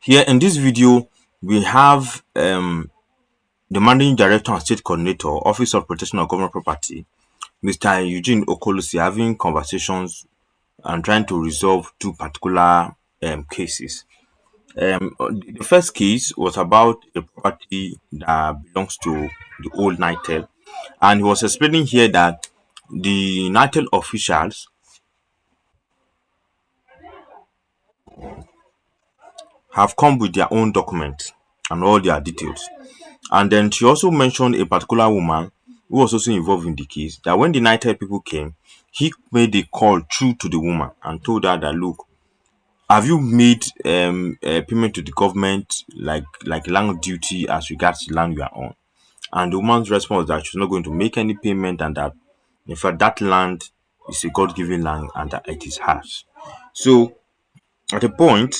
Here in this video, we have the Managing Director and State Coordinator, Office of Protection of Government Property, Mr. Eugene Okolosi, having conversations and trying to resolve two particular cases. The first case was about a property that belongs to the old Nitel, and he was explaining here that the Nitel officials have come with their own documents and all their details. And then she also mentioned a particular woman who was also involved in the case, that when the United people came, he made a call through to the woman and told her that, look, have you made a payment to the government, like land duty as regards the land you are on? And the woman's response was that she's not going to make any payment, and that in fact that land is a God-given land and that it is hers. So at a point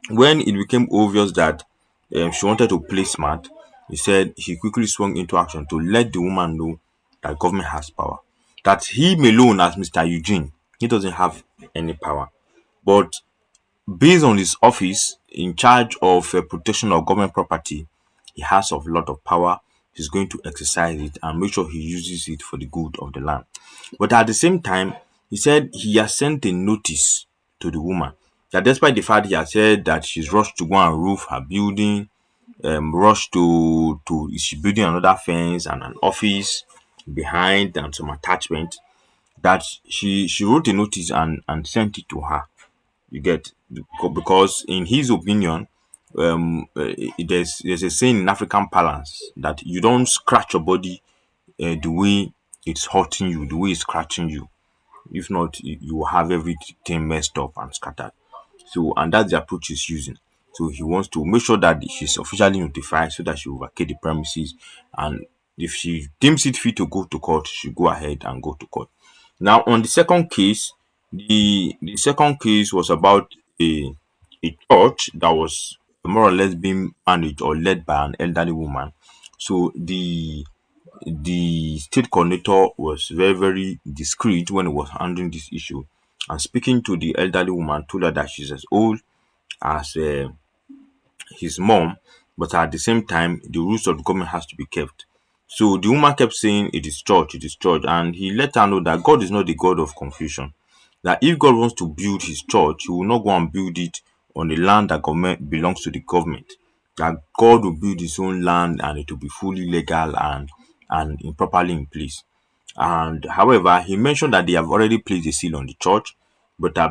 when it became obvious that she wanted to play smart, he said he quickly swung into action to let the woman know that government has power. That him alone, as Mr. Eugene, he doesn't have any power. But based on his office in charge of protection of government property, he has a lot of power. He's going to exercise it and make sure he uses it for the good of the land. But at the same time, he said he has sent a notice to the woman that despite the fact he has said that she's rushed to go and roof her building, rushed to she's building another fence and an office behind and some attachment, that she wrote a notice and sent it to her. You get, because in his opinion, there's a saying in African parlance that you don't scratch your body the way it's hurting you, the way it's scratching you. If not, you will have everything messed up and scattered. So, and that's the approach he's using. So he wants to make sure that she's officially notified so that she will vacate the premises. And if she deems it fit to go to court, she go ahead and go to court. Now, on the second case, the second case was about a church that was more or less being managed or led by an elderly woman. So the state coordinator was very, very discreet when he was handling this issue, and speaking to the elderly woman, told her that she's as old as his mom, but at the same time, the rules of the government has to be kept. So the woman kept saying, it is church, and he let her know that God is not the God of confusion. That if God wants to build his church, he will not go and build it on the land that government belongs to the government. That God will build his own land and it will be fully legal and properly in place. And however, he mentioned that they have already placed a seal on the church, but that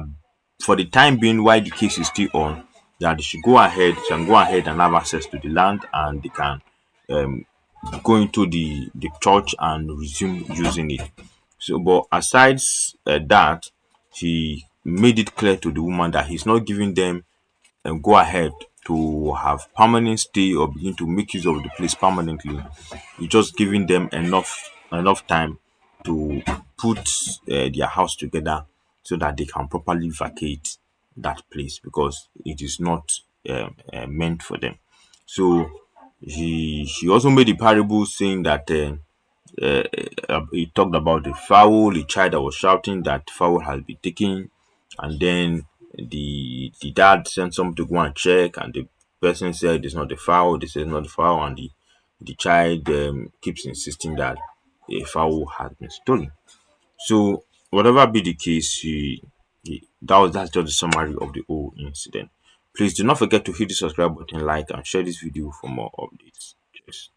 for the time being, while the case is still on, that they should go ahead, can go ahead and have access to the land, and they can um, go into the church and resume using it. So, but aside that, he made it clear to the woman that he's not giving them go ahead to have permanent stay or begin to make use of the place permanently. You're just giving them enough time to put their house together so that they can properly vacate that place, because it is not meant for them. So he also made a parable saying that he talked about the fowl, the child that was shouting that fowl has been taken, and then the dad sent someone to go and check, and the person said it's not the fowl. They said it's not the fowl, and the child keeps insisting that a fowl has been stolen. So whatever be the case, that's just the summary of the whole incident. Please do not forget to hit the subscribe button, like, and share this video for more updates. Cheers.